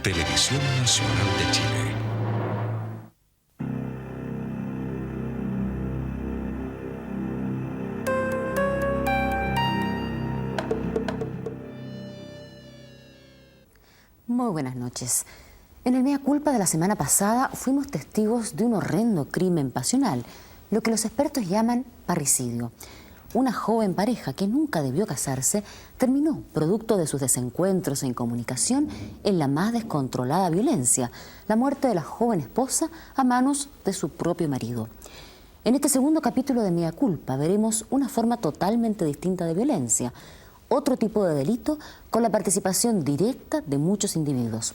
Televisión Nacional de Chile. Muy buenas noches. En el Mea Culpa de la semana pasada fuimos testigos de un horrendo crimen pasional, lo que los expertos llaman parricidio. Una joven pareja que nunca debió casarse terminó, producto de sus desencuentros e incomunicación, en la más descontrolada violencia, la muerte de la joven esposa a manos de su propio marido. En este segundo capítulo de Mea Culpa veremos una forma totalmente distinta de violencia, otro tipo de delito con la participación directa de muchos individuos.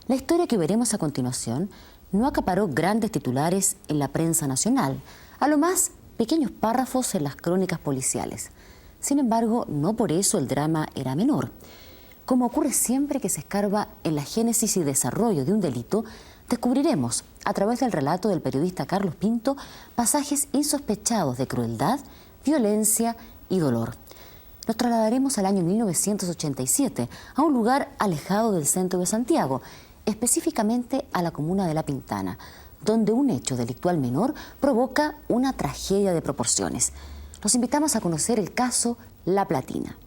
La historia que veremos a continuación no acaparó grandes titulares en la prensa nacional, a lo más pequeños párrafos en las crónicas policiales. Sin embargo, no por eso el drama era menor. Como ocurre siempre que se escarba en la génesis y desarrollo de un delito, descubriremos, a través del relato del periodista Carlos Pinto, pasajes insospechados de crueldad, violencia y dolor. Nos trasladaremos al año 1987, a un lugar alejado del centro de Santiago, específicamente a la comuna de La Pintana, donde un hecho delictual menor provoca una tragedia de proporciones. Los invitamos a conocer el caso La Platina.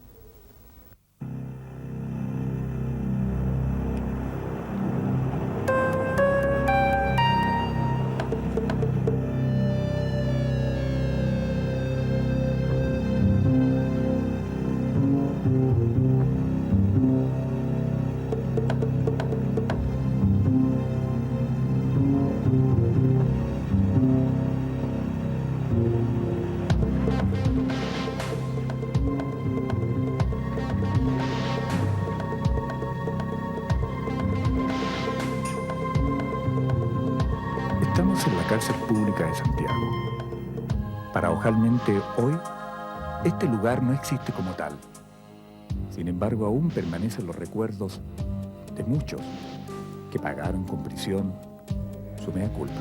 Estamos en la cárcel pública de Santiago. Paradojalmente, hoy, este lugar no existe como tal. Sin embargo, aún permanecen los recuerdos de muchos que pagaron con prisión su mea culpa.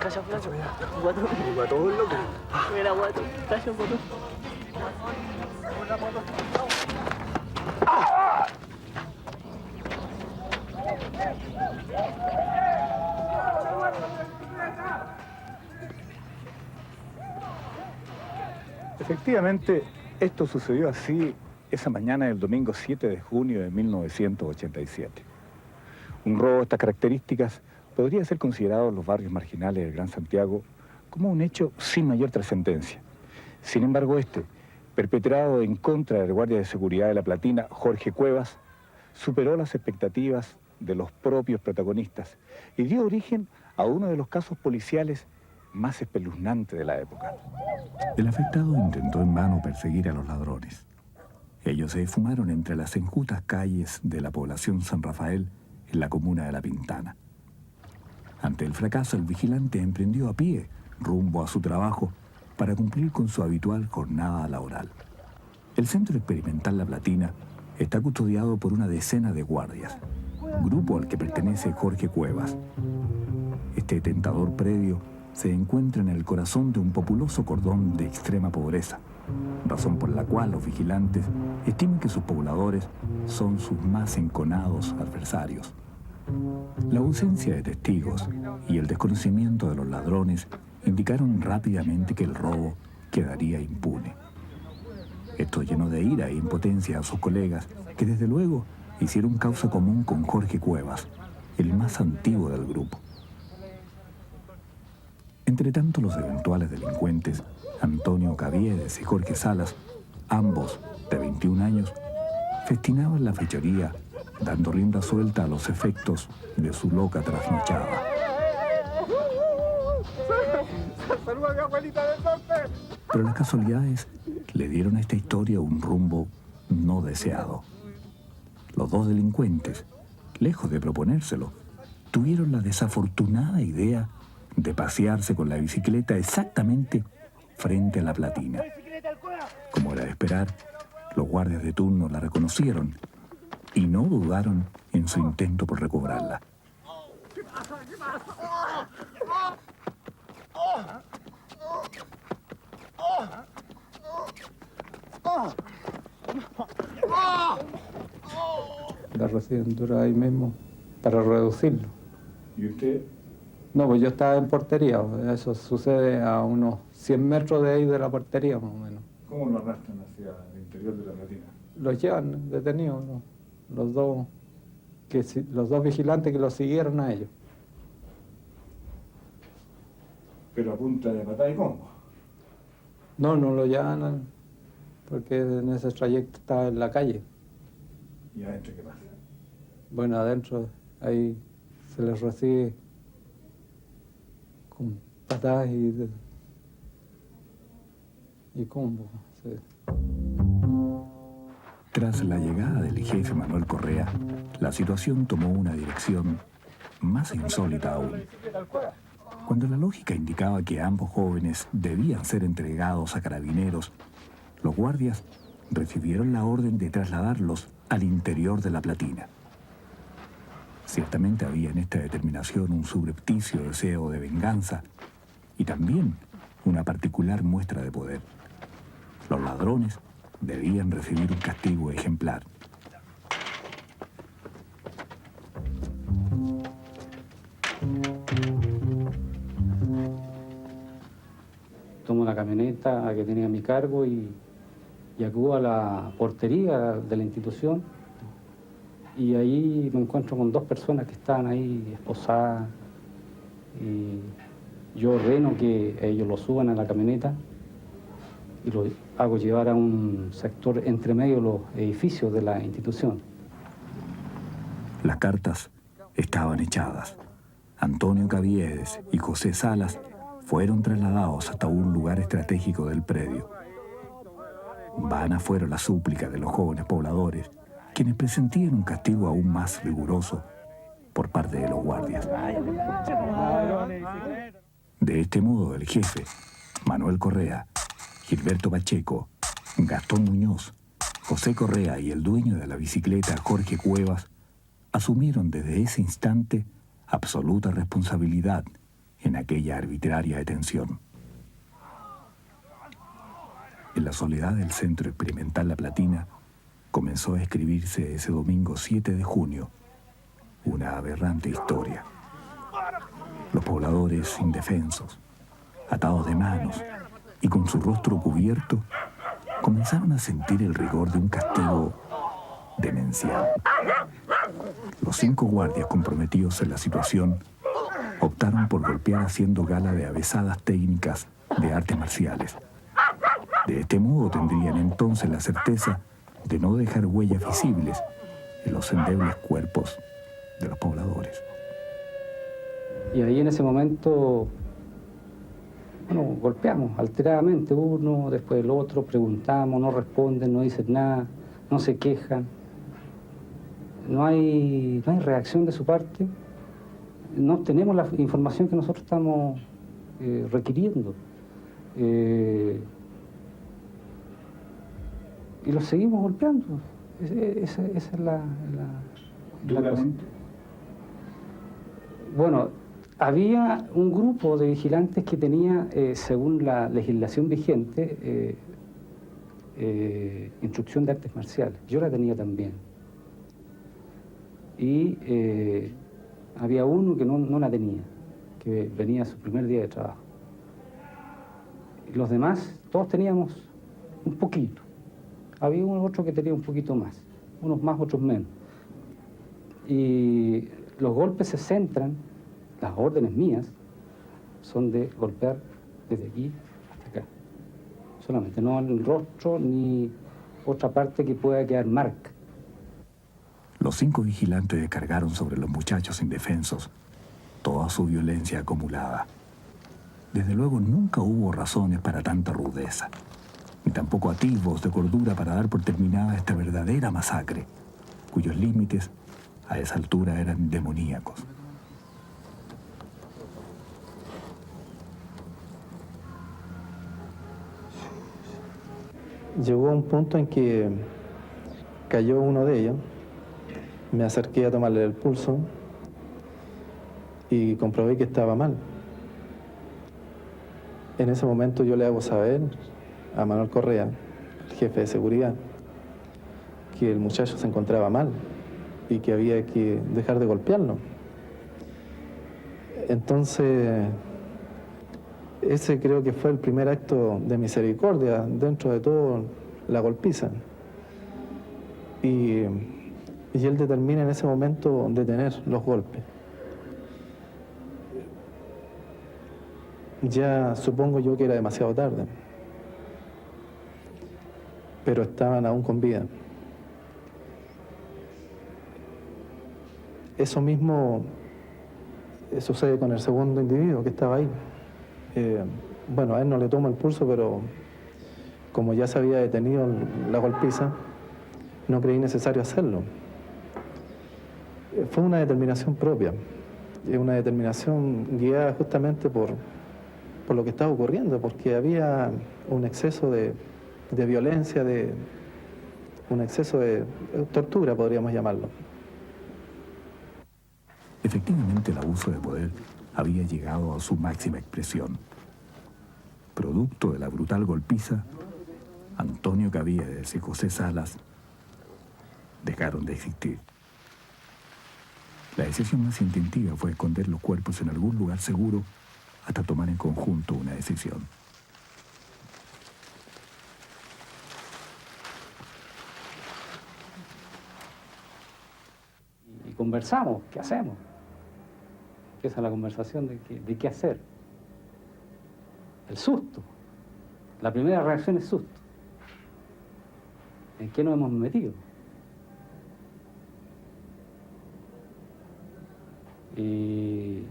Calla, flaco. Guato, loco. Mira, guato. Calla, guato. Efectivamente, esto sucedió así esa mañana del domingo 7 de junio de 1987. Un robo de estas características podría ser considerado en los barrios marginales del Gran Santiago como un hecho sin mayor trascendencia. Sin embargo, perpetrado en contra del guardia de seguridad de La Platina, Jorge Cuevas, superó las expectativas de los propios protagonistas y dio origen a uno de los casos policiales más espeluznantes de la época. El afectado intentó en vano perseguir a los ladrones. Ellos se esfumaron entre las enjutas calles de la población San Rafael en la comuna de La Pintana. Ante el fracaso, el vigilante emprendió a pie rumbo a su trabajo para cumplir con su habitual jornada laboral. El Centro Experimental La Platina está custodiado por una decena de guardias, grupo al que pertenece Jorge Cuevas. Este tentador predio se encuentra en el corazón de un populoso cordón de extrema pobreza, razón por la cual los vigilantes estiman que sus pobladores son sus más enconados adversarios. La ausencia de testigos y el desconocimiento de los ladrones indicaron rápidamente que el robo quedaría impune. Esto llenó de ira e impotencia a sus colegas, que desde luego hicieron causa común con Jorge Cuevas, el más antiguo del grupo. Entre tanto, los eventuales delincuentes, Antonio Caviedes y Jorge Salas, ambos de 21 años, festinaban la fechoría, dando rienda suelta a los efectos de su loca trasnochada. Pero las casualidades le dieron a esta historia un rumbo no deseado. Los dos delincuentes, lejos de proponérselo, tuvieron la desafortunada idea de pasearse con la bicicleta exactamente frente a La Platina. Como era de esperar, los guardias de turno la reconocieron y no dudaron en su intento por recobrarla. La reciben dura ahí mismo para reducirlo. ¿Y usted? No, pues yo estaba en portería, eso sucede a unos 100 metros de ahí de la portería más o menos. ¿Cómo lo arrastran hacia el interior de La Platina? Los llevan detenidos, ¿no? Los dos vigilantes que los siguieron a ellos. Pero a punta de patada y combo. No lo llevan porque en ese trayecto estaba en la calle. ¿Y adentro qué pasa? Bueno, adentro ahí se les recibe con patadas y combo. Sí. Tras la llegada del jefe Manuel Correa, la situación tomó una dirección más insólita aún. Cuando la lógica indicaba que ambos jóvenes debían ser entregados a carabineros, los guardias recibieron la orden de trasladarlos al interior de La Platina. Ciertamente había en esta determinación un subrepticio deseo de venganza y también una particular muestra de poder. Los ladrones debían recibir un castigo ejemplar. Tomo la camioneta que tenía a mi cargo y acudo a la portería de la institución y ahí me encuentro con dos personas que estaban ahí esposadas y yo ordeno que ellos lo suban a la camioneta y lo hago llevar a un sector entre medio de los edificios de la institución. Las cartas estaban echadas. Antonio Caviedes y José Salas fueron trasladados hasta un lugar estratégico del predio. Vana fueron las súplicas de los jóvenes pobladores, quienes presentían un castigo aún más riguroso por parte de los guardias. De este modo, el jefe, Manuel Correa, Gilberto Pacheco, Gastón Muñoz, José Correa y el dueño de la bicicleta, Jorge Cuevas, asumieron desde ese instante absoluta responsabilidad en aquella arbitraria detención. En la soledad del Centro Experimental La Platina, comenzó a escribirse ese domingo 7 de junio una aberrante historia. Los pobladores indefensos, atados de manos y con su rostro cubierto, comenzaron a sentir el rigor de un castigo demencial. Los 5 guardias comprometidos en la situación optaron por golpear haciendo gala de avesadas técnicas de artes marciales. De este modo tendrían entonces la certeza de no dejar huellas visibles en los endebles cuerpos de los pobladores. Y ahí en ese momento, bueno, golpeamos alteradamente uno, después el otro, preguntamos, no responden, no dicen nada, no se quejan, no hay reacción de su parte, no obtenemos la información que nosotros estamos requiriendo. Y los seguimos golpeando. Esa es la cosa. Bueno, había un grupo de vigilantes que tenía, según la legislación vigente, instrucción de artes marciales. Yo la tenía también. Y había uno que no la tenía, que venía a su primer día de trabajo. Y los demás, todos teníamos un poquito. Había uno otro que tenía un poquito más, unos más, otros menos. Y los golpes se centran, las órdenes mías, son de golpear desde aquí hasta acá. Solamente, no en el rostro ni otra parte que pueda quedar marca. Los 5 vigilantes descargaron sobre los muchachos indefensos toda su violencia acumulada. Desde luego nunca hubo razones para tanta rudeza, ni tampoco atisbos de cordura para dar por terminada esta verdadera masacre, cuyos límites a esa altura eran demoníacos. Llegó un punto en que cayó uno de ellos, me acerqué a tomarle el pulso y comprobé que estaba mal. En ese momento yo le hago saber a Manuel Correa, el jefe de seguridad, que el muchacho se encontraba mal y que había que dejar de golpearlo. Entonces, ese creo que fue el primer acto de misericordia dentro de toda la golpiza. Y él determina en ese momento detener los golpes. Ya supongo yo que era demasiado tarde, pero estaban aún con vida. Eso mismo sucede con el segundo individuo que estaba ahí. Bueno, a él no le tomo el pulso, pero como ya se había detenido la golpiza, no creí necesario hacerlo. Fue una determinación propia, una determinación guiada justamente por lo que estaba ocurriendo, porque había un exceso de violencia, un exceso de tortura, podríamos llamarlo. Efectivamente, el abuso de poder había llegado a su máxima expresión. Producto de la brutal golpiza, Antonio Caviedes y José Salas dejaron de existir. La decisión más instintiva fue esconder los cuerpos en algún lugar seguro hasta tomar en conjunto una decisión. Y conversamos, ¿qué hacemos? Empieza la conversación de qué hacer. El susto. La primera reacción es susto. ¿En qué nos hemos metido? Y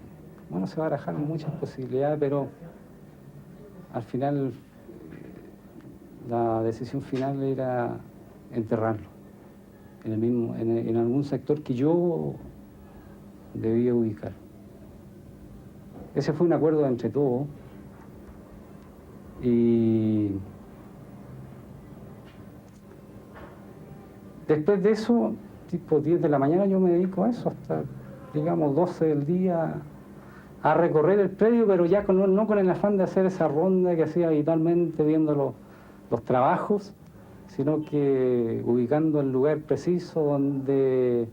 bueno, se barajaron muchas posibilidades, pero al final la decisión final era enterrarlo en algún sector que yo debía ubicar. Ese fue un acuerdo entre todos. Y después de eso, tipo 10 de la mañana, yo me dedico a eso, hasta, digamos, 12 del día, a recorrer el predio, pero ya no con el afán de hacer esa ronda que hacía habitualmente viendo los trabajos, sino que ubicando el lugar preciso donde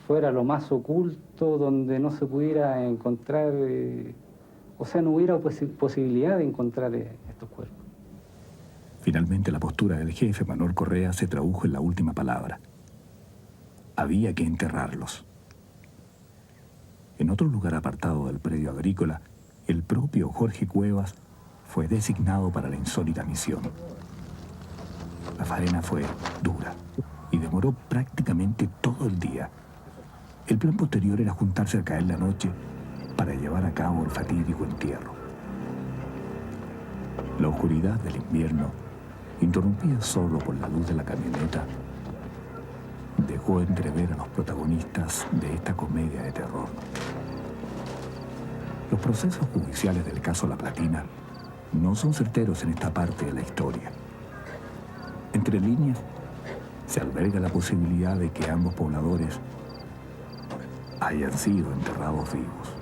fuera lo más oculto, donde no se pudiera encontrar, o sea, no hubiera posibilidad de encontrar estos cuerpos. Finalmente, la postura del jefe, Manuel Correa, se tradujo en la última palabra. Había que enterrarlos. En otro lugar apartado del predio agrícola, el propio Jorge Cuevas fue designado para la insólita misión. La faena fue dura y demoró prácticamente todo el día. El plan posterior era juntarse al caer la noche para llevar a cabo el fatídico entierro. La oscuridad del invierno, interrumpida solo por la luz de la camioneta, dejó entrever a los protagonistas de esta comedia de terror. Los procesos judiciales del caso La Platina no son certeros en esta parte de la historia. Entre líneas, se alberga la posibilidad de que ambos pobladores hayan sido enterrados vivos.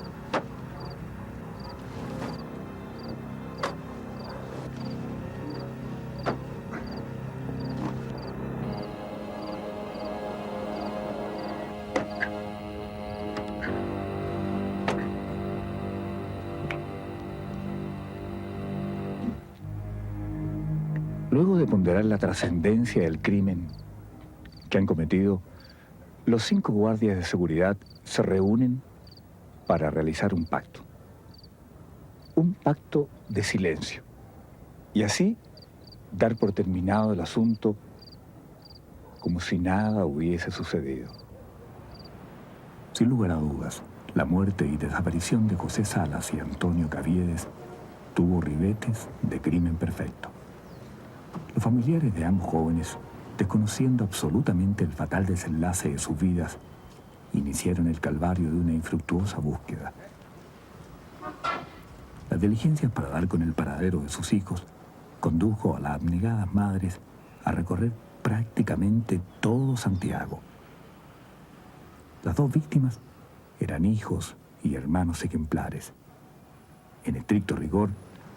Luego de ponderar la trascendencia del crimen que han cometido, los 5 guardias de seguridad se reúnen para realizar un pacto. Un pacto de silencio. Y así dar por terminado el asunto como si nada hubiese sucedido. Sin lugar a dudas, la muerte y desaparición de José Salas y Antonio Caviedes tuvo ribetes de crimen perfecto. Los familiares de ambos jóvenes, desconociendo absolutamente el fatal desenlace de sus vidas, iniciaron el calvario de una infructuosa búsqueda. Las diligencias para dar con el paradero de sus hijos condujo a las abnegadas madres a recorrer prácticamente todo Santiago. Las 2 víctimas eran hijos y hermanos ejemplares. En estricto rigor,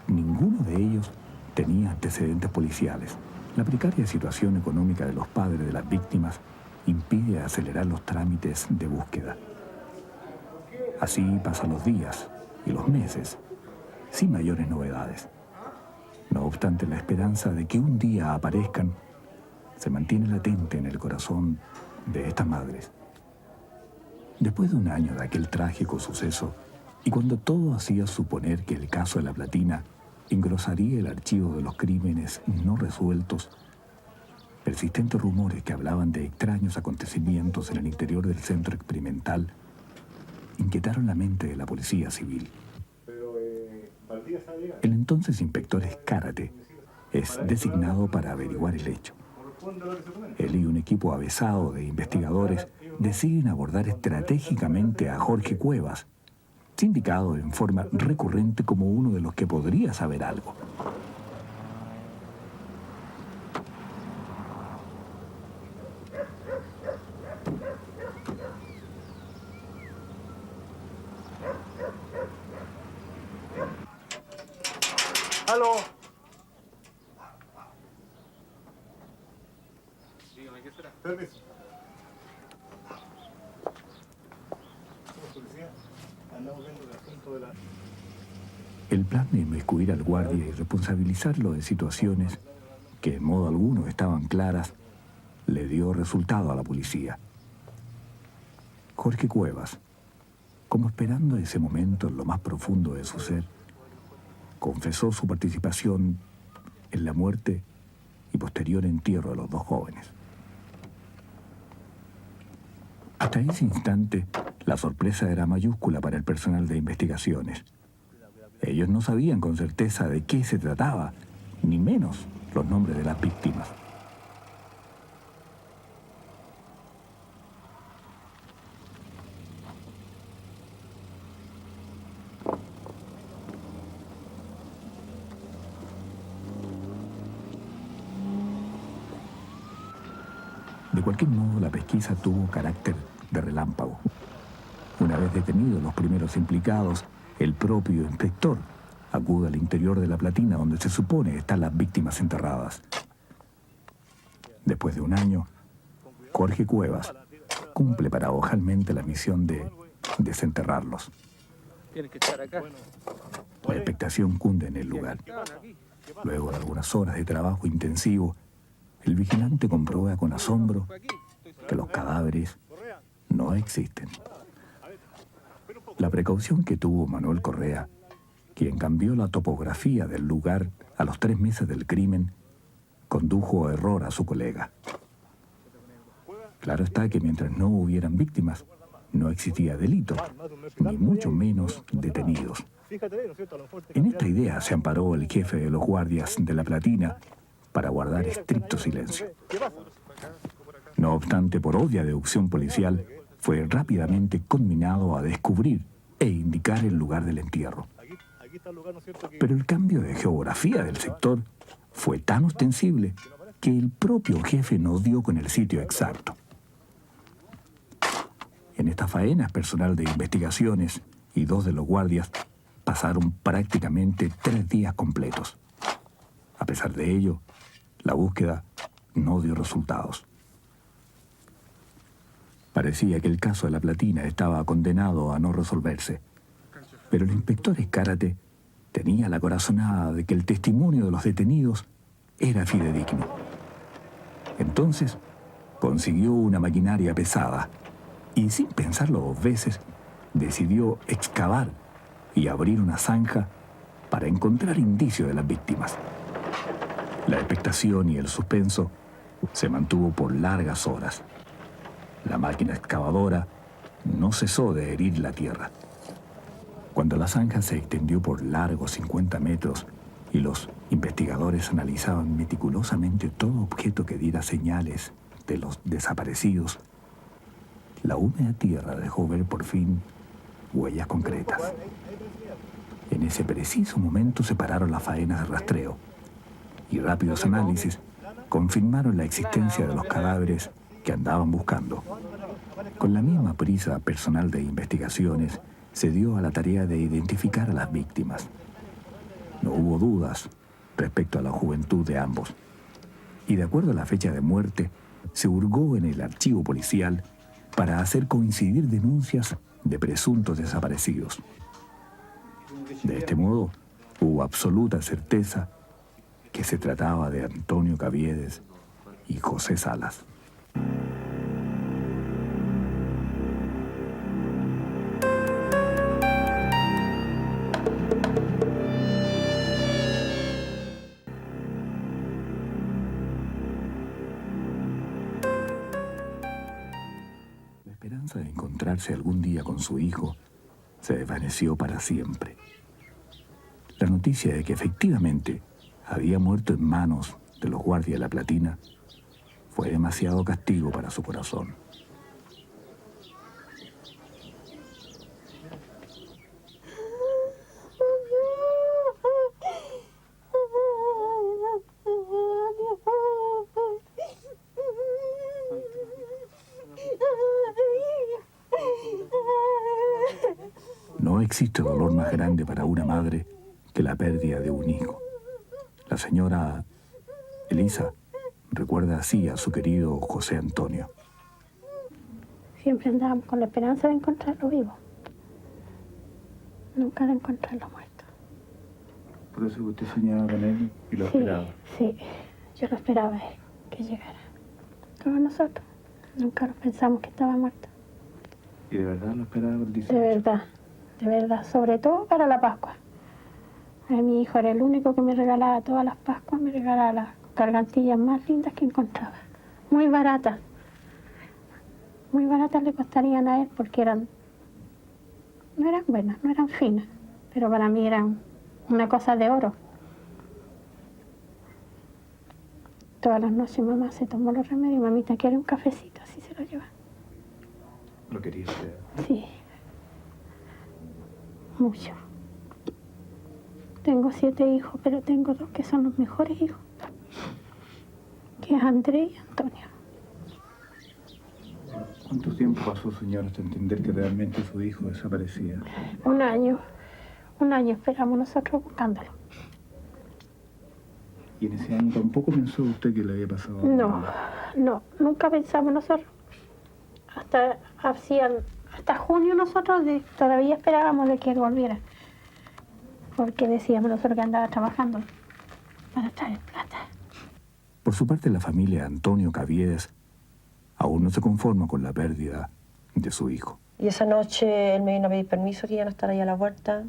ninguno de ellos tenía antecedentes policiales. La precaria situación económica de los padres de las víctimas impide acelerar los trámites de búsqueda. Así pasan los días y los meses, sin mayores novedades. No obstante, la esperanza de que un día aparezcan se mantiene latente en el corazón de estas madres. Después de un año de aquel trágico suceso, y cuando todo hacía suponer que el caso de La Platina engrosaría el archivo de los crímenes no resueltos, persistentes rumores que hablaban de extraños acontecimientos en el interior del centro experimental inquietaron la mente de la policía civil. El entonces inspector Escárate es designado para averiguar el hecho. Él y un equipo avesado de investigadores deciden abordar estratégicamente a Jorge Cuevas, indicado en forma recurrente como uno de los que podría saber algo. ¡Aló! Dígame, ¿qué será? Permiso. Somos policía. Andamos viendo el asunto de la... El plan de inmiscuir al guardia y responsabilizarlo de situaciones que en modo alguno estaban claras le dio resultado a la policía. Jorge Cuevas, como esperando ese momento en lo más profundo de su ser, confesó su participación en la muerte y posterior entierro de los 2 jóvenes. Hasta ese instante, la sorpresa era mayúscula para el personal de investigaciones. Ellos no sabían con certeza de qué se trataba, ni menos los nombres de las víctimas. De cualquier modo, la pesquisa tuvo carácter de relámpago. Una vez detenidos los primeros implicados, el propio inspector acude al interior de La Platina, donde se supone están las víctimas enterradas. Después de un año, Jorge Cuevas cumple paradojalmente la misión de desenterrarlos. Tienes que estar acá. La expectación cunde en el lugar. Luego de algunas horas de trabajo intensivo, el vigilante comprueba con asombro que los cadáveres no existen. La precaución que tuvo Manuel Correa, quien cambió la topografía del lugar a los 3 meses del crimen, condujo a error a su colega. Claro está que mientras no hubieran víctimas, no existía delito, ni mucho menos detenidos. En esta idea se amparó el jefe de los guardias de La Platina para guardar estricto silencio. No obstante, por obvia deducción policial, fue rápidamente conminado a descubrir e indicar el lugar del entierro. Pero el cambio de geografía del sector fue tan ostensible que el propio jefe no dio con el sitio exacto. En estas faenas, personal de investigaciones y 2 de los guardias pasaron prácticamente 3 días completos. A pesar de ello, la búsqueda no dio resultados. Parecía que el caso de la platina estaba condenado a no resolverse, pero el inspector Escárate tenía la corazonada de que el testimonio de los detenidos era fidedigno. Entonces, consiguió una maquinaria pesada y, sin pensarlo 2 veces, decidió excavar y abrir una zanja para encontrar indicios de las víctimas. La expectación y el suspenso se mantuvo por largas horas. La máquina excavadora no cesó de herir la tierra. Cuando la zanja se extendió por largos 50 metros y los investigadores analizaban meticulosamente todo objeto que diera señales de los desaparecidos, la húmeda tierra dejó ver por fin huellas concretas. En ese preciso momento se pararon las faenas de rastreo y rápidos análisis confirmaron la existencia de los cadáveres que andaban buscando. Con la misma prisa, personal de investigaciones se dio a la tarea de identificar a las víctimas. No hubo dudas respecto a la juventud de ambos, y de acuerdo a la fecha de muerte, se hurgó en el archivo policial para hacer coincidir denuncias de presuntos desaparecidos. De este modo, hubo absoluta certeza que se trataba de Antonio Caviedes y José Salas. La esperanza de encontrarse algún día con su hijo se desvaneció para siempre. La noticia de que efectivamente había muerto en manos de los guardias de la platina fue demasiado castigo para su corazón. No existe dolor más grande para una madre que la pérdida de un hijo. La señora Elisa recuerda así a su querido José Antonio. Siempre andábamos con la esperanza de encontrarlo vivo, nunca de encontrarlo muerto. Por eso usted soñaba con él y lo esperaba. Sí, yo lo esperaba a él, que llegara. Todos nosotros, nunca nos pensamos que estaba muerto. ¿Y de verdad lo esperaba el 18? De verdad, sobre todo para la Pascua. Mi hijo era el único que me regalaba todas las Pascuas, me regalaba las gargantillas más lindas que encontraba. Muy baratas. Muy baratas le costarían a él porque no eran buenas, no eran finas, pero para mí eran una cosa de oro. Todas las noches mamá se tomó los remedios, mamita quiere un cafecito, así se lo lleva. ¿Lo quería usted? Sí. Mucho. Tengo 7 hijos, pero tengo 2 que son los mejores hijos, que es Andrés y Antonio. ¿Cuánto tiempo pasó, señor, hasta entender que realmente su hijo desaparecía? Un año esperamos nosotros buscándolo. ¿Y en ese año tampoco pensó usted que le había pasado algo? No, nunca pensamos nosotros. Hasta junio nosotros todavía esperábamos de que él volviera. Porque decíamos nosotros que andaba trabajando para traer plata. Por su parte, la familia Antonio Caviedes aún no se conforma con la pérdida de su hijo. Y esa noche él me vino a pedir permiso que iban a estar ahí a la puerta.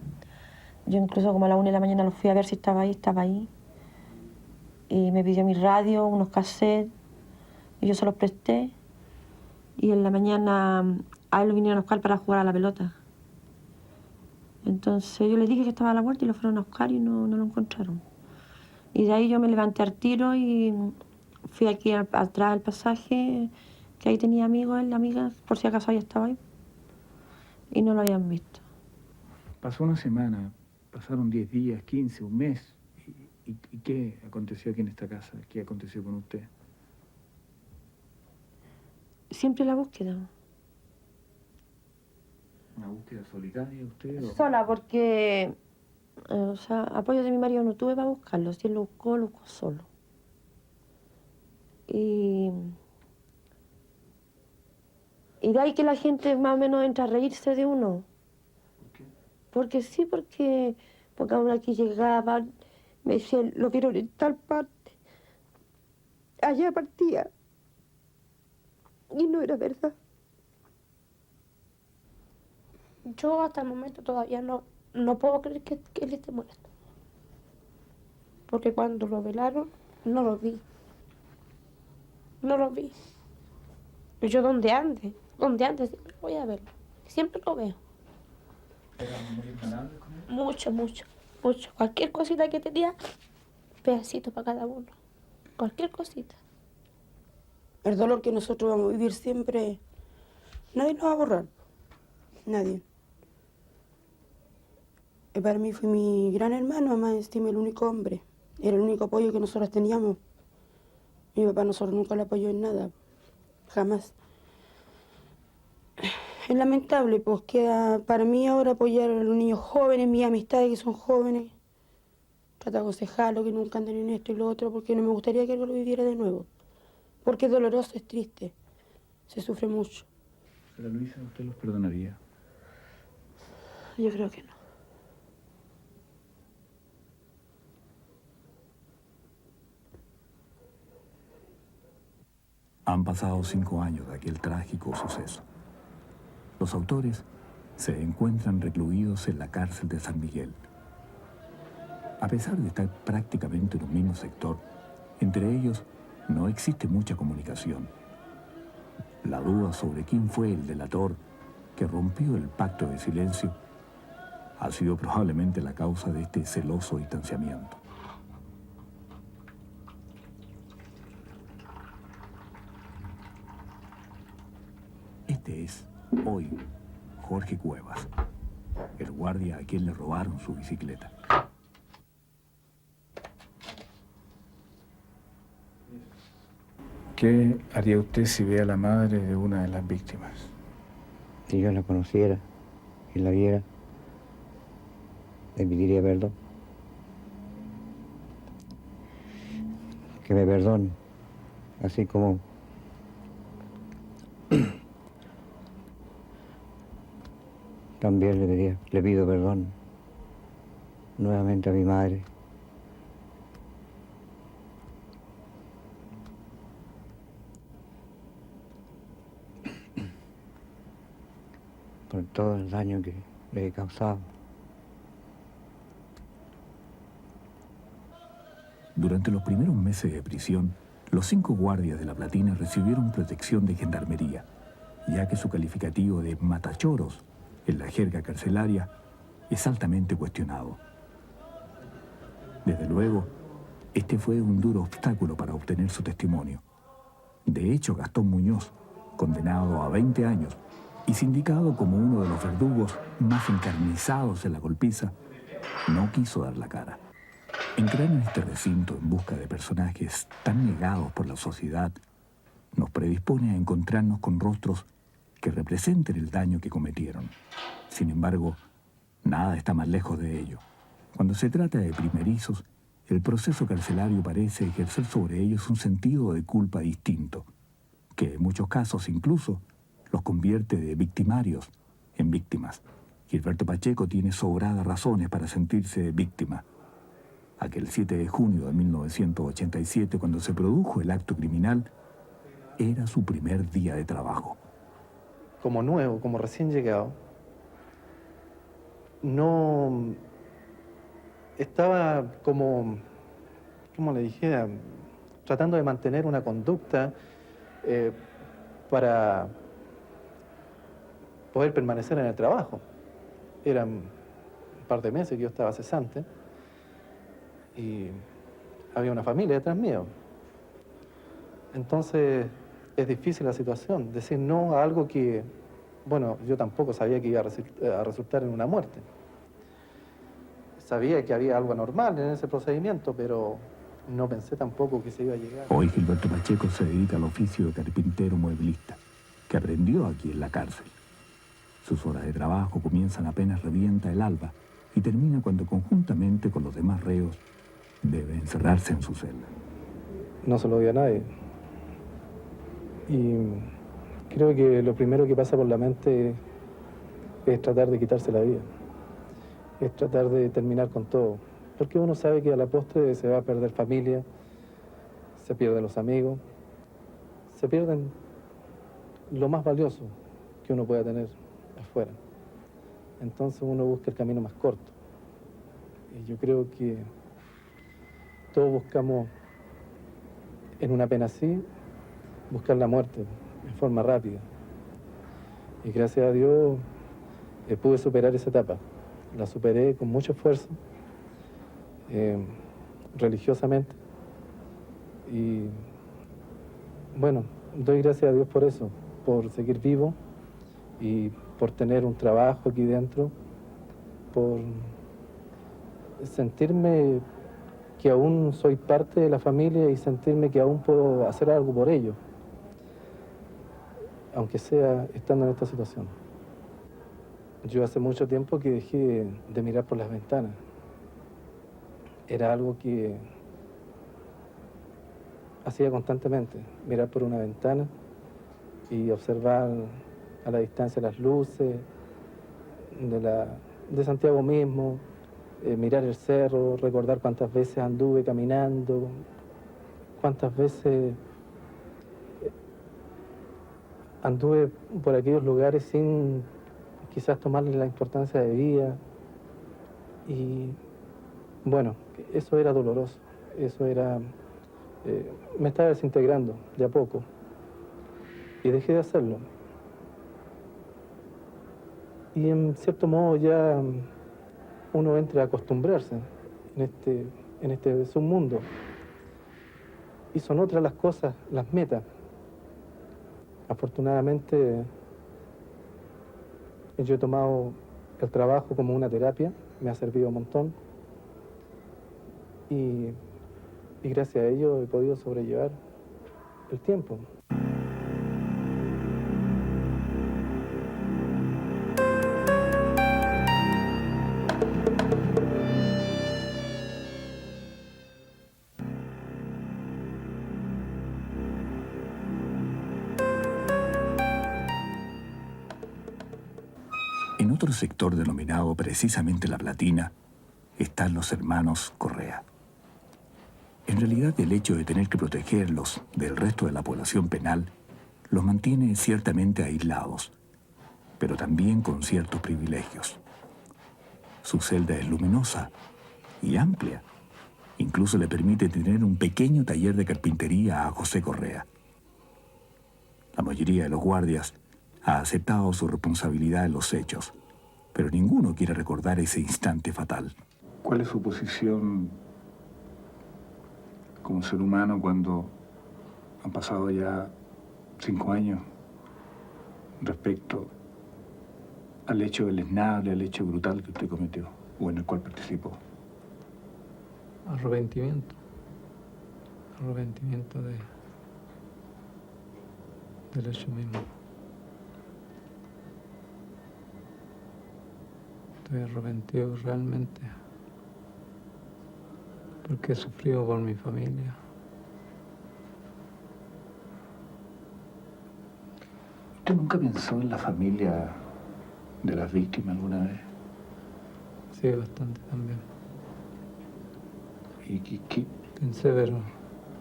Yo incluso como a la 1 de la mañana lo fui a ver si estaba ahí. Y me pidió mi radio, unos cassettes, y yo se los presté. Y en la mañana a él lo vinieron a buscar para jugar a la pelota. Entonces yo le dije que estaba a la puerta y lo fueron a buscar y no lo encontraron. Y de ahí yo me levanté al tiro y fui aquí atrás del pasaje que ahí tenía amigos, él, amigas, por si acaso ella estaba ahí. Y no lo habían visto. Pasó una semana, pasaron 10 días, 15, un mes. ¿Y qué aconteció aquí en esta casa? ¿Qué aconteció con usted? Siempre la búsqueda. ¿Una búsqueda solitaria usted? Sola, porque, o sea, apoyo de mi marido no tuve para buscarlo. Si él lo buscó solo. Y de ahí que la gente más o menos entra a reírse de uno. ¿Por qué? Porque sí, porque aún aquí llegaba, me decían, lo vieron en tal parte. Allá partía. Y no era verdad. Yo hasta el momento todavía no puedo creer que él esté muerto. Porque cuando lo velaron, no lo vi. No lo vi. Y yo donde ande, siempre voy a verlo. Siempre lo veo. ¿Eran muy imparables con él? Mucho, mucho, mucho. Cualquier cosita que tenía, pedacito para cada uno. Cualquier cosita. El dolor que nosotros vamos a vivir siempre, nadie nos va a borrar. Nadie. Y para mí fue mi gran hermano, además encima el único hombre. Era el único apoyo que nosotros teníamos. Mi papá a nosotros nunca le apoyó en nada. Jamás. Es lamentable, pues queda para mí ahora apoyar a los niños jóvenes, mis amistades que son jóvenes. Trata de aconsejarlo, que nunca anden en esto y lo otro, porque no me gustaría que él lo viviera de nuevo. Porque es doloroso, es triste. Se sufre mucho. Pero Luisa, ¿usted los perdonaría? Yo creo que no. Han pasado 5 años de aquel trágico suceso. Los autores se encuentran recluidos en la cárcel de San Miguel. A pesar de estar prácticamente en un mismo sector, entre ellos no existe mucha comunicación. La duda sobre quién fue el delator que rompió el pacto de silencio ha sido probablemente la causa de este celoso distanciamiento. Este es, hoy, Jorge Cuevas, el guardia a quien le robaron su bicicleta. ¿Qué haría usted si ve a la madre de una de las víctimas? Si yo la conociera y la viera, le pediría perdón. Que me perdone, así como también le pido perdón nuevamente a mi madre. Por todo el daño que le he causado. Durante los primeros meses de prisión, los 5 guardias de La Platina recibieron protección de gendarmería, ya que su calificativo de matachoros en la jerga carcelaria es altamente cuestionado. Desde luego, este fue un duro obstáculo para obtener su testimonio. De hecho, Gastón Muñoz, condenado a 20 años y sindicado como uno de los verdugos más encarnizados en la golpiza, no quiso dar la cara. Entrar en este recinto en busca de personajes tan negados por la sociedad nos predispone a encontrarnos con rostros que representen el daño que cometieron. Sin embargo, nada está más lejos de ello. Cuando se trata de primerizos, el proceso carcelario parece ejercer sobre ellos un sentido de culpa distinto, que en muchos casos incluso los convierte de victimarios en víctimas. Gilberto Pacheco tiene sobradas razones para sentirse víctima. Aquel 7 de junio de 1987, cuando se produjo el acto criminal, era su primer día de trabajo. Como nuevo, como recién llegado, no estaba como le dijera, tratando de mantener una conducta para poder permanecer en el trabajo. Eran un par de meses que yo estaba cesante y había una familia detrás mío. Entonces es difícil la situación, decir no a algo que, bueno, yo tampoco sabía que iba a resultar en una muerte. Sabía que había algo anormal en ese procedimiento, pero no pensé tampoco que se iba a llegar. Hoy Gilberto Pacheco se dedica al oficio de carpintero mueblista, que aprendió aquí en la cárcel. Sus horas de trabajo comienzan apenas revienta el alba y termina cuando conjuntamente con los demás reos debe encerrarse en su celda. No se lo odia a nadie. Y creo que lo primero que pasa por la mente es tratar de quitarse la vida. Es tratar de terminar con todo. Porque uno sabe que a la postre se va a perder familia, se pierden los amigos, se pierden lo más valioso que uno pueda tener afuera. Entonces uno busca el camino más corto. Y yo creo que todos buscamos, en una pena así, buscar la muerte en forma rápida. Y gracias a Dios pude superar esa etapa. La superé con mucho esfuerzo, religiosamente. Y bueno, doy gracias a Dios por eso, por seguir vivo y por tener un trabajo aquí dentro, por sentirme que aún soy parte de la familia y sentirme que aún puedo hacer algo por ellos, aunque sea estando en esta situación. Yo hace mucho tiempo que dejé de mirar por las ventanas. Era algo que hacía constantemente, mirar por una ventana y observar a la distancia las luces de Santiago mismo, mirar el cerro, recordar cuántas veces anduve caminando, cuántas veces anduve por aquellos lugares sin quizás tomarle la importancia de vida. Y bueno, eso era doloroso, eso era... me estaba desintegrando de a poco y dejé de hacerlo. Y en cierto modo ya uno entra a acostumbrarse en este submundo. Y son otras las cosas, las metas. Afortunadamente yo he tomado el trabajo como una terapia, me ha servido un montón. Y gracias a ello he podido sobrellevar el tiempo. En otro sector denominado precisamente La Platina están los hermanos Correa. En realidad, el hecho de tener que protegerlos del resto de la población penal los mantiene ciertamente aislados, pero también con ciertos privilegios. Su celda es luminosa y amplia. Incluso le permite tener un pequeño taller de carpintería a José Correa. La mayoría de los guardias ha aceptado su responsabilidad en los hechos, pero ninguno quiere recordar ese instante fatal. ¿Cuál es su posición como ser humano cuando han pasado ya 5 años respecto al hecho deleznable, al hecho brutal que usted cometió o en el cual participó? Arrepentimiento del hecho mismo. Estoy arrepentido realmente porque he sufrido por mi familia. ¿Usted nunca pensó en la familia de las víctimas alguna vez? Sí, bastante también. ¿Y qué? Pensé, pero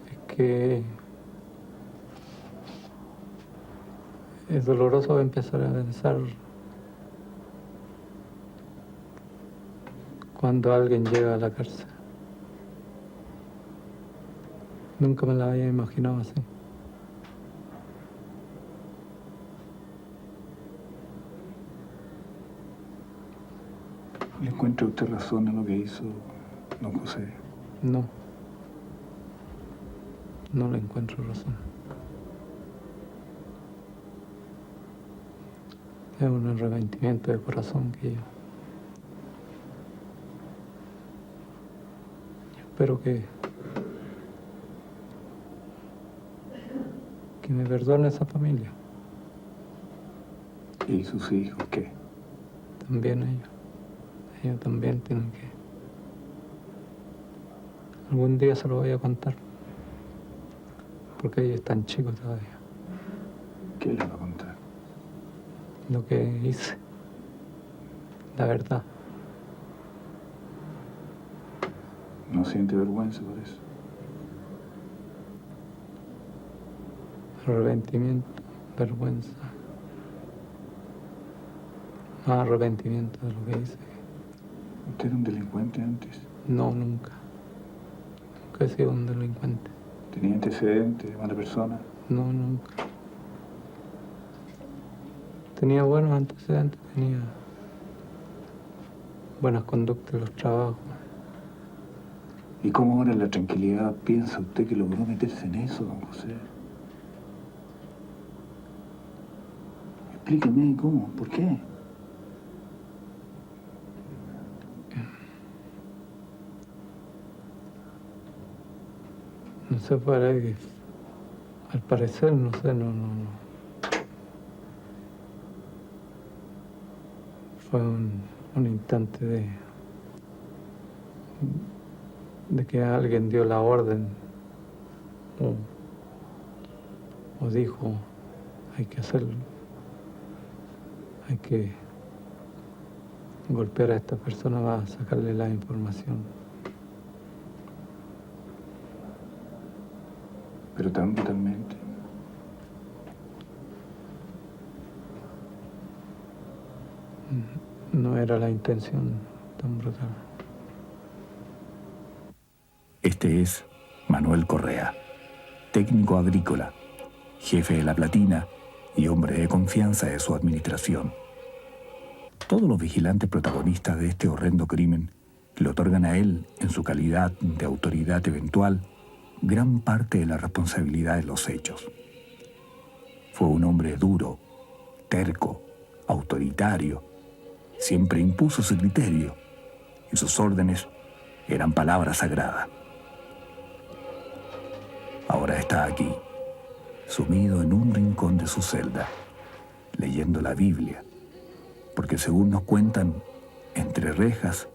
es que es doloroso empezar a pensar cuando alguien llega a la cárcel. Nunca me la había imaginado así. ¿Le encuentra usted razón en lo que hizo don José? No. No le encuentro razón. Es un arrepentimiento de corazón que yo espero que me perdone esa familia. ¿Y sus hijos qué? También ellos también tienen que... Algún día se lo voy a contar, porque ellos están chicos todavía. ¿Qué les va a contar? Lo que hice, la verdad. ¿No siente vergüenza por eso? Arrepentimiento, vergüenza. Más arrepentimiento de lo que hice. ¿Usted era un delincuente antes? No, nunca. Nunca he sido un delincuente. ¿Tenía antecedentes de mala persona? No, nunca. Tenía buenos antecedentes, tenía buenas conductas en los trabajos. ¿Y cómo ahora en la tranquilidad piensa usted que logró meterse en eso, don José? Explíqueme cómo, por qué. No sé, parece que al parecer, no sé, no. Fue un instante de que alguien dio la orden o dijo, hay que hacerlo, hay que golpear a esta persona para sacarle la información. Pero tan brutalmente. No era la intención tan brutal. Este es Manuel Correa, técnico agrícola, jefe de La Platina y hombre de confianza de su administración. Todos los vigilantes protagonistas de este horrendo crimen le otorgan a él, en su calidad de autoridad eventual, gran parte de la responsabilidad de los hechos. Fue un hombre duro, terco, autoritario, siempre impuso su criterio y sus órdenes eran palabra sagrada. Ahora está aquí, sumido en un rincón de su celda, leyendo la Biblia, porque según nos cuentan, entre rejas,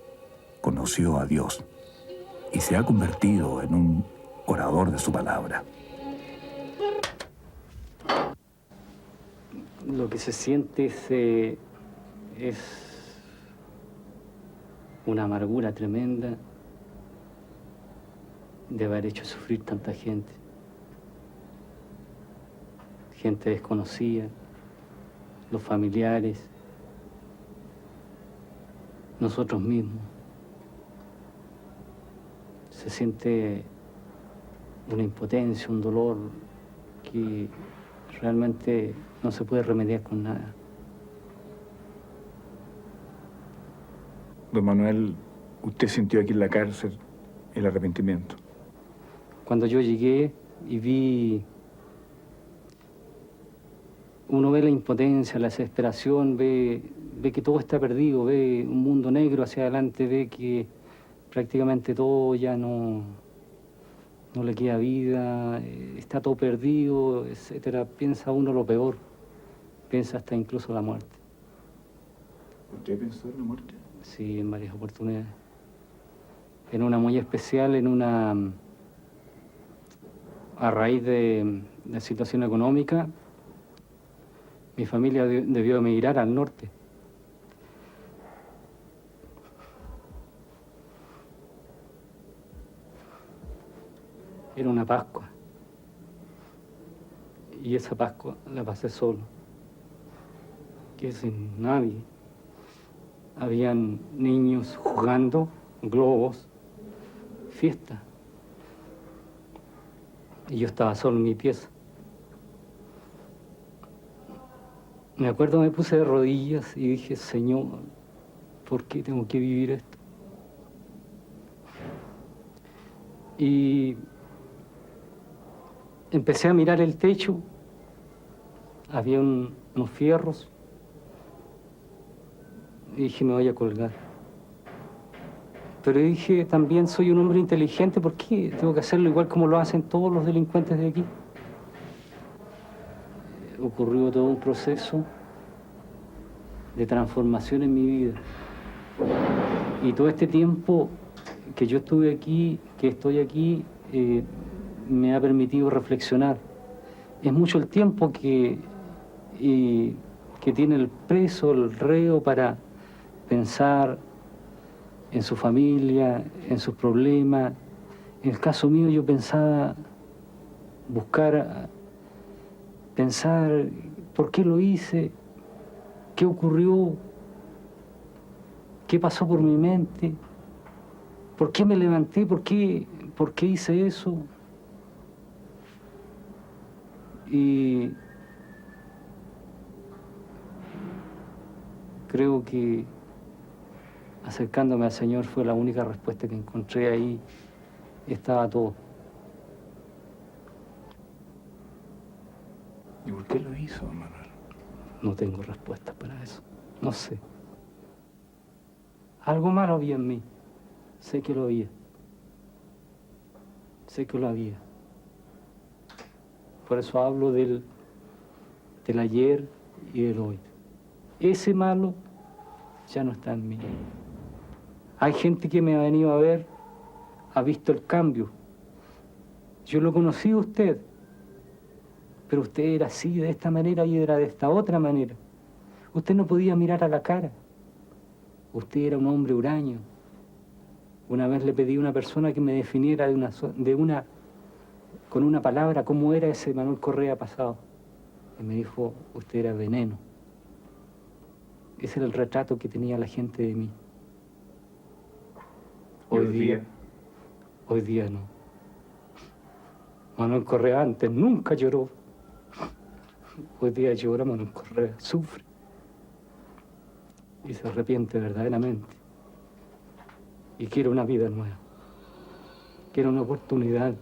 conoció a Dios y se ha convertido en un orador de su palabra. Lo que se siente es una amargura tremenda de haber hecho sufrir tanta gente. Gente desconocida, los familiares, nosotros mismos. Se siente una impotencia, un dolor que realmente no se puede remediar con nada. Don Manuel, ¿usted sintió aquí en la cárcel el arrepentimiento? Cuando yo llegué y vi, uno ve la impotencia, la desesperación, ve que todo está perdido, ve un mundo negro hacia adelante, ve que prácticamente todo ya no le queda vida, está todo perdido, etcétera. Piensa uno lo peor, piensa hasta incluso la muerte. ¿Usted pensó en la muerte? Sí, en varias oportunidades. En una muy especial, a raíz de la situación económica, mi familia debió emigrar al norte. Era una Pascua. Y esa Pascua la pasé solo. Que sin nadie. Habían niños jugando, globos, fiesta. Y yo estaba solo en mi pieza. Me acuerdo, me puse de rodillas y dije, Señor, ¿por qué tengo que vivir esto? Y empecé a mirar el techo, había unos fierros, Y dije, me voy a colgar. Pero dije, también soy un hombre inteligente, ¿por qué tengo que hacerlo igual como lo hacen todos los delincuentes de aquí? Ocurrió todo un proceso de transformación en mi vida. Y todo este tiempo que yo estuve aquí, que estoy aquí, me ha permitido reflexionar. Es mucho el tiempo que tiene el preso, el reo, para pensar en su familia, en sus problemas. En el caso mío yo pensaba pensar por qué lo hice, qué ocurrió, qué pasó por mi mente, por qué me levanté, por qué hice eso. Y creo que acercándome al Señor fue la única respuesta que encontré ahí. Estaba todo. ¿Y por qué lo hizo, Manuel? No tengo respuestas para eso. No sé. Algo malo había en mí. Sé que lo había. Sé que lo había. Por eso hablo del ayer y del hoy. Ese malo ya no está en mí. Hay gente que me ha venido a ver, ha visto el cambio. Yo lo conocí a usted, pero usted era así, de esta manera, y era de esta otra manera. Usted no podía mirar a la cara. Usted era un hombre huraño. Una vez le pedí a una persona que me definiera con una palabra cómo era ese Manuel Correa pasado. Y me dijo, usted era veneno. Ese era el retrato que tenía la gente de mí. Hoy día no. Manuel Correa antes nunca lloró. Hoy día llora Manuel Correa, sufre. Y se arrepiente verdaderamente. Y quiere una vida nueva. Quiere una oportunidad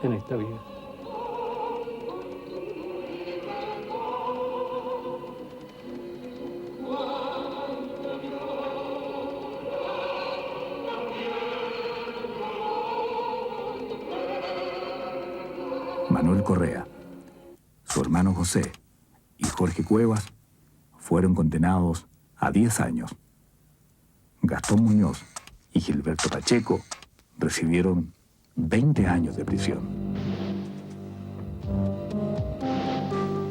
en esta vida. Manuel Correa, su hermano José y Jorge Cuevas fueron condenados a 10 años. Gastón Muñoz y Gilberto Pacheco recibieron 20 años de prisión.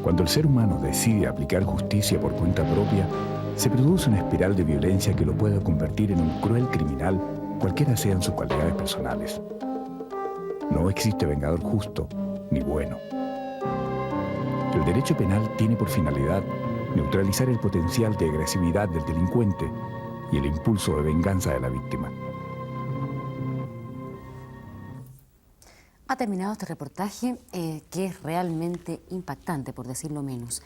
Cuando el ser humano decide aplicar justicia por cuenta propia, se produce una espiral de violencia que lo puede convertir en un cruel criminal, cualquiera sean sus cualidades personales. No existe vengador justo ni bueno. El derecho penal tiene por finalidad neutralizar el potencial de agresividad del delincuente y el impulso de venganza de la víctima. Ha terminado este reportaje que es realmente impactante, por decirlo menos.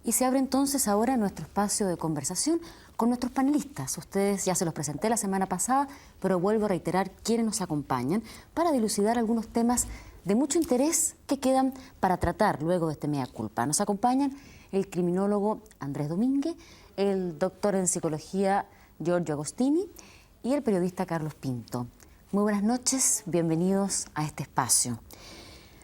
Y se abre entonces ahora nuestro espacio de conversación con nuestros panelistas. Ustedes ya se los presenté la semana pasada, pero vuelvo a reiterar quiénes nos acompañan para dilucidar algunos temas de mucho interés que quedan para tratar luego de este mea culpa. Nos acompañan el criminólogo Andrés Domínguez, el doctor en psicología Giorgio Agostini y el periodista Carlos Pinto. Muy buenas noches, bienvenidos a este espacio.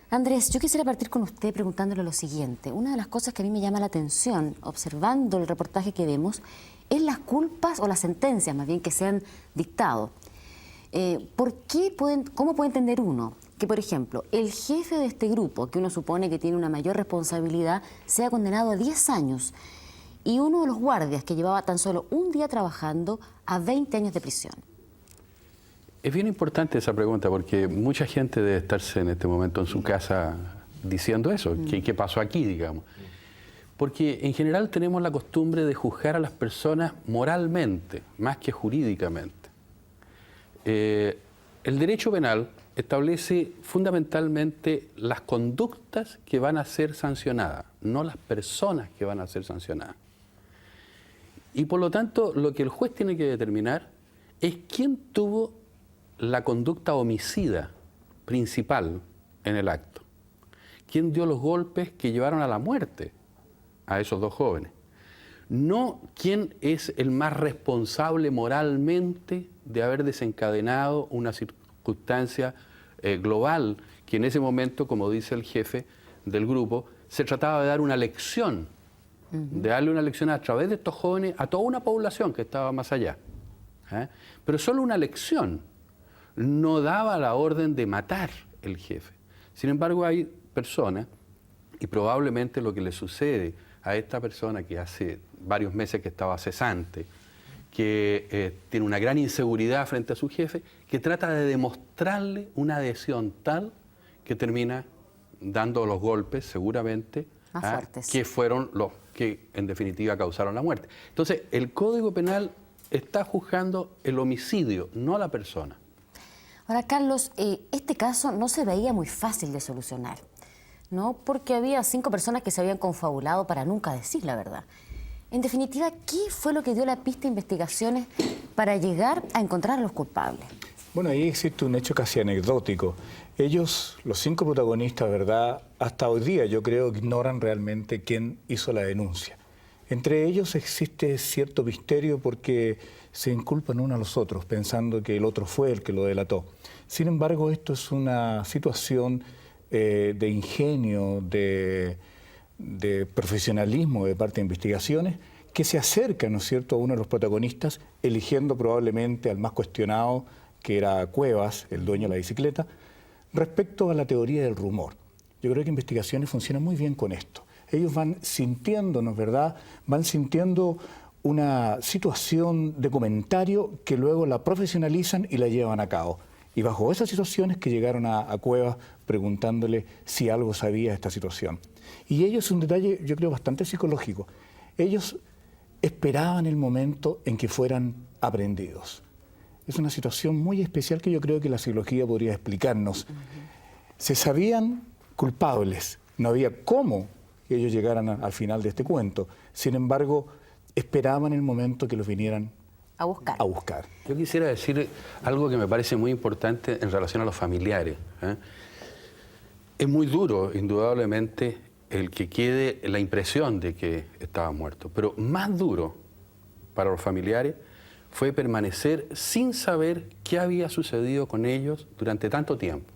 Andrés, yo quisiera partir con usted preguntándole lo siguiente. Una de las cosas que a mí me llama la atención, observando el reportaje que vemos, es las culpas o las sentencias, más bien, que se han dictado. ¿Cómo puede entender uno que, por ejemplo, el jefe de este grupo, que uno supone que tiene una mayor responsabilidad, sea condenado a 10 años y uno de los guardias, que llevaba tan solo un día trabajando, a 20 años de prisión? Es bien importante esa pregunta porque mucha gente debe estarse en este momento en su casa diciendo eso, ¿qué pasó aquí, digamos? Porque en general tenemos la costumbre de juzgar a las personas moralmente, más que jurídicamente. El derecho penal establece fundamentalmente las conductas que van a ser sancionadas, no las personas que van a ser sancionadas. Y por lo tanto, lo que el juez tiene que determinar es quién tuvo la conducta homicida principal en el acto. ¿Quién dio los golpes que llevaron a la muerte a esos dos jóvenes? no quién es el más responsable moralmente de haber desencadenado una circunstancia global, que en ese momento, como dice el jefe del grupo, se trataba de dar una lección, de darle una lección a través de estos jóvenes a toda una población que estaba más allá. Pero solo una lección, no daba la orden de matar el jefe. Sin embargo, hay personas, y probablemente lo que le sucede a esta persona que hace varios meses que estaba cesante, que tiene una gran inseguridad frente a su jefe, que trata de demostrarle una adhesión tal que termina dando los golpes, seguramente, más fuertes, que fueron los que en definitiva causaron la muerte. Entonces, el Código Penal está juzgando el homicidio, no a la persona. Ahora, Carlos, este caso no se veía muy fácil de solucionar, ¿no? Porque había 5 personas que se habían confabulado para nunca decir la verdad. En definitiva, ¿qué fue lo que dio la pista de investigaciones para llegar a encontrar a los culpables? Bueno, ahí existe un hecho casi anecdótico. Ellos, los 5 protagonistas, ¿verdad?, hasta hoy día yo creo que ignoran realmente quién hizo la denuncia. Entre ellos existe cierto misterio porque se inculpan unos a los otros, pensando que el otro fue el que lo delató. Sin embargo, esto es una situación de ingenio, de profesionalismo de parte de investigaciones, que se acerca, ¿no es cierto?, a uno de los protagonistas, eligiendo probablemente al más cuestionado, que era Cuevas, el dueño de la bicicleta, respecto a la teoría del rumor. Yo creo que investigaciones funcionan muy bien con esto. Ellos van sintiéndonos, ¿verdad?, van sintiendo una situación de comentario que luego la profesionalizan y la llevan a cabo. Y bajo esas situaciones que llegaron a Cuevas preguntándole si algo sabía de esta situación. Y ellos, un detalle yo creo bastante psicológico, ellos esperaban el momento en que fueran aprendidos. Es una situación muy especial que yo creo que la psicología podría explicarnos. Se sabían culpables, no había cómo que ellos llegaran al final de este cuento. Sin embargo, esperaban el momento que los vinieran a buscar. Yo quisiera decir algo que me parece muy importante en relación a los familiares. Es muy duro, indudablemente, el que quede la impresión de que estaba muerto, pero más duro para los familiares fue permanecer sin saber qué había sucedido con ellos durante tanto tiempo.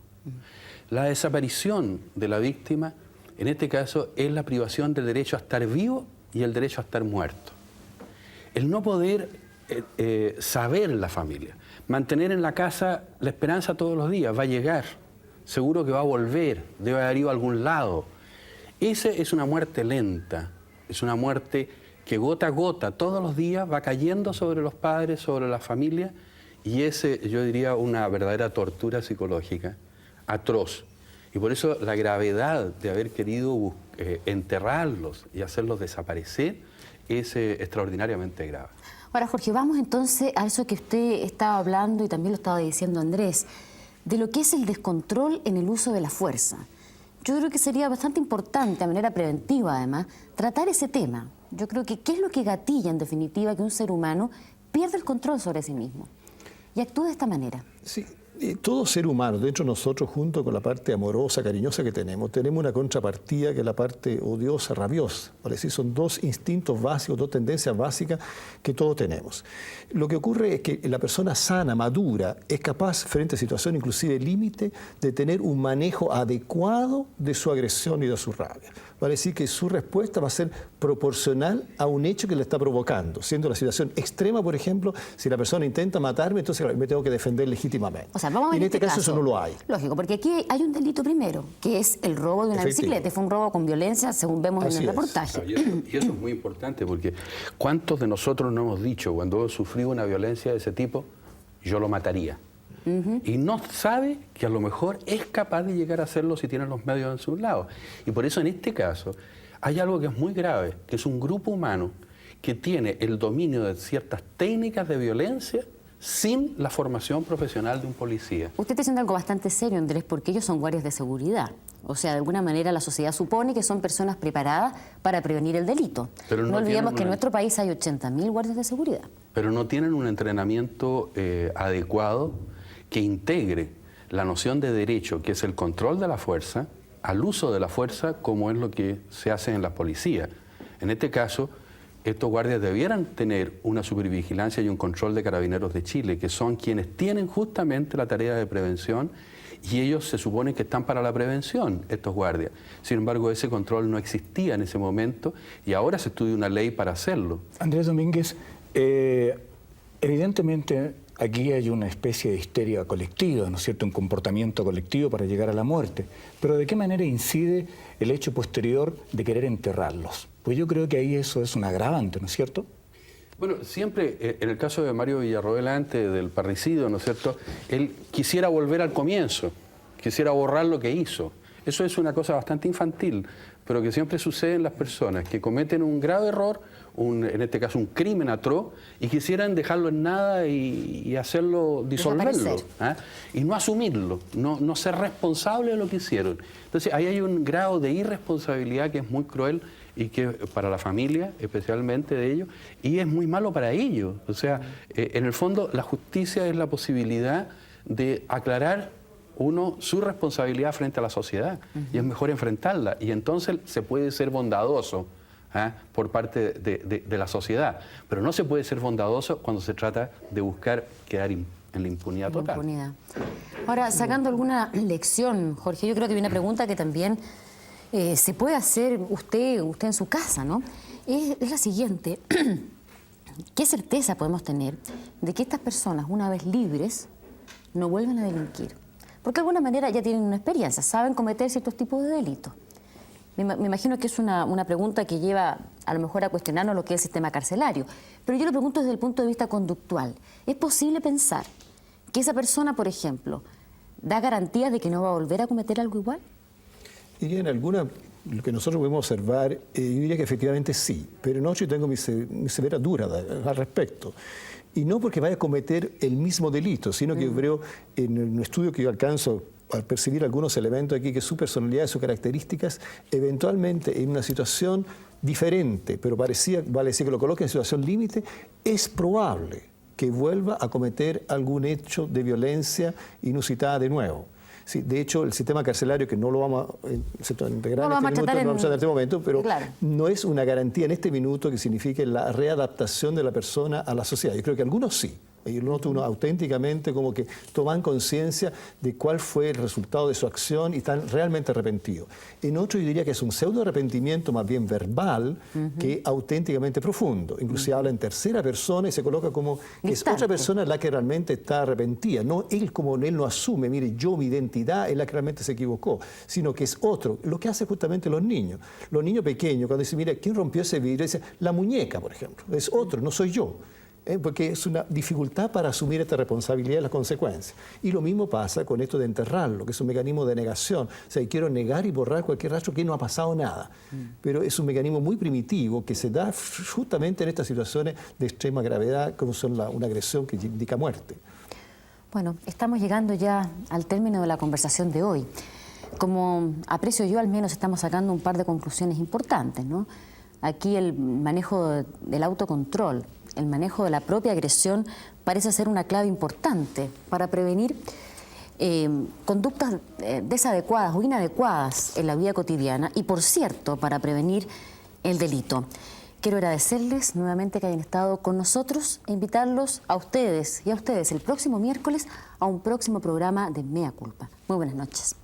La desaparición de la víctima, en este caso, es la privación del derecho a estar vivo y el derecho a estar muerto. El no poder saber la familia, mantener en la casa la esperanza todos los días, va a llegar, seguro que va a volver, debe haber ido a algún lado. Esa es una muerte lenta, es una muerte que gota a gota, todos los días va cayendo sobre los padres, sobre la familia, y ese, yo diría, una verdadera tortura psicológica, atroz. Y por eso la gravedad de haber querido enterrarlos y hacerlos desaparecer es extraordinariamente grave. Ahora, Jorge, vamos entonces a eso que usted estaba hablando y también lo estaba diciendo Andrés, de lo que es el descontrol en el uso de la fuerza. Yo creo que sería bastante importante, de manera preventiva además, tratar ese tema. Yo creo que qué es lo que gatilla, en definitiva, que un ser humano pierda el control sobre sí mismo y actúe de esta manera. Sí, todo ser humano, dentro de nosotros, junto con la parte amorosa, cariñosa que tenemos una contrapartida que es la parte odiosa, rabiosa. ¿Vale? Sí, son 2 instintos básicos, 2 tendencias básicas que todos tenemos. Lo que ocurre es que la persona sana, madura, es capaz, frente a situaciones inclusive límite, de tener un manejo adecuado de su agresión y de su rabia. Vale decir que su respuesta va a ser proporcional a un hecho que le está provocando. Siendo la situación extrema, por ejemplo, si la persona intenta matarme, entonces me tengo que defender legítimamente. O sea, vamos a ver en este caso eso no lo hay. Lógico, porque aquí hay un delito primero, que es el robo de una bicicleta. Fue un robo con violencia, según vemos en el reportaje. Y eso es muy importante, porque ¿cuántos de nosotros no hemos dicho, cuando sufrí una violencia de ese tipo, yo lo mataría? Y no sabe que a lo mejor es capaz de llegar a hacerlo si tiene los medios en su lado. Y por eso en este caso hay algo que es muy grave, que es un grupo humano que tiene el dominio de ciertas técnicas de violencia sin la formación profesional de un policía. Usted está diciendo algo bastante serio, Andrés, porque ellos son guardias de seguridad. O sea, de alguna manera la sociedad supone que son personas preparadas para prevenir el delito. Pero no olvidemos que en nuestro país hay 80.000 guardias de seguridad. Pero no tienen un entrenamiento adecuado que integre la noción de derecho, que es el control de la fuerza, al uso de la fuerza, como es lo que se hace en la policía. En este caso, estos guardias debieran tener una supervigilancia y un control de Carabineros de Chile, que son quienes tienen justamente la tarea de prevención, y ellos se supone que están para la prevención, estos guardias. Sin embargo, ese control no existía en ese momento y ahora se estudia una ley para hacerlo. Andrés Domínguez, evidentemente aquí hay una especie de histeria colectiva, ¿no es cierto?, un comportamiento colectivo para llegar a la muerte. Pero ¿de qué manera incide el hecho posterior de querer enterrarlos? Pues yo creo que ahí eso es un agravante, ¿no es cierto? Bueno, siempre, en el caso de Mario Villarroel, antes del parricidio, ¿no es cierto?, él quisiera volver al comienzo, quisiera borrar lo que hizo. Eso es una cosa bastante infantil, pero que siempre sucede en las personas que cometen un grave error, en este caso un crimen atroz, y quisieran dejarlo en nada y hacerlo, disolverlo, ¿eh? Y no asumirlo, no ser responsable de lo que hicieron. Entonces ahí hay un grado de irresponsabilidad que es muy cruel y que para la familia, especialmente de ellos, y es muy malo para ellos. O sea, en el fondo la justicia es la posibilidad de aclarar uno su responsabilidad frente a la sociedad, y es mejor enfrentarla, y entonces se puede ser bondadoso por parte de la sociedad, pero no se puede ser bondadoso cuando se trata de buscar quedar en la impunidad total. Ahora, sacando alguna lección, Jorge, yo creo que hay una pregunta que también se puede hacer usted en su casa, ¿no? Es la siguiente. ¿Qué certeza podemos tener de que estas personas, una vez libres, no vuelven a delinquir? Porque de alguna manera ya tienen una experiencia, saben cometer ciertos tipos de delitos. Me imagino que es una pregunta que lleva a lo mejor a cuestionarnos lo que es el sistema carcelario. Pero yo lo pregunto desde el punto de vista conductual. ¿Es posible pensar que esa persona, por ejemplo, da garantías de que no va a volver a cometer algo igual? Y en alguna, lo que nosotros podemos observar, yo diría que efectivamente sí, pero no, yo tengo mi severa duda al respecto. Y no porque vaya a cometer el mismo delito, sino que yo creo, en un estudio que yo alcanzo al percibir algunos elementos aquí, que su personalidad, sus características, eventualmente en una situación diferente, pero vale decir que lo coloque en situación límite, es probable que vuelva a cometer algún hecho de violencia inusitada de nuevo. Sí, de hecho, el sistema carcelario, que no lo vamos a integrar en este momento, pero claro, no es una garantía en este minuto que signifique la readaptación de la persona a la sociedad. Yo creo que algunos sí. Y lo noto uno auténticamente como que toman conciencia de cuál fue el resultado de su acción y están realmente arrepentidos. En otro yo diría que es un pseudo arrepentimiento más bien verbal que auténticamente profundo. Inclusive habla en tercera persona y se coloca como que es otra persona la que realmente está arrepentida. No él, como él no asume, mire, yo mi identidad es la que realmente se equivocó, sino que es otro. Lo que hacen justamente los niños. Los niños pequeños, cuando dicen, mira, ¿quién rompió ese vidrio? Dicen, la muñeca, por ejemplo. Es otro, no soy yo. Porque es una dificultad para asumir esta responsabilidad y las consecuencias. Y lo mismo pasa con esto de enterrarlo, que es un mecanismo de negación. O sea, quiero negar y borrar cualquier rastro que no ha pasado nada. Pero es un mecanismo muy primitivo que se da justamente en estas situaciones de extrema gravedad, como son una agresión que indica muerte. Bueno, estamos llegando ya al término de la conversación de hoy. Como aprecio yo, al menos estamos sacando un par de conclusiones importantes, ¿no? Aquí el manejo del autocontrol, el manejo de la propia agresión parece ser una clave importante para prevenir conductas desadecuadas o inadecuadas en la vida cotidiana y, por cierto, para prevenir el delito. Quiero agradecerles nuevamente que hayan estado con nosotros e invitarlos a ustedes y a ustedes el próximo miércoles a un próximo programa de Mea Culpa. Muy buenas noches.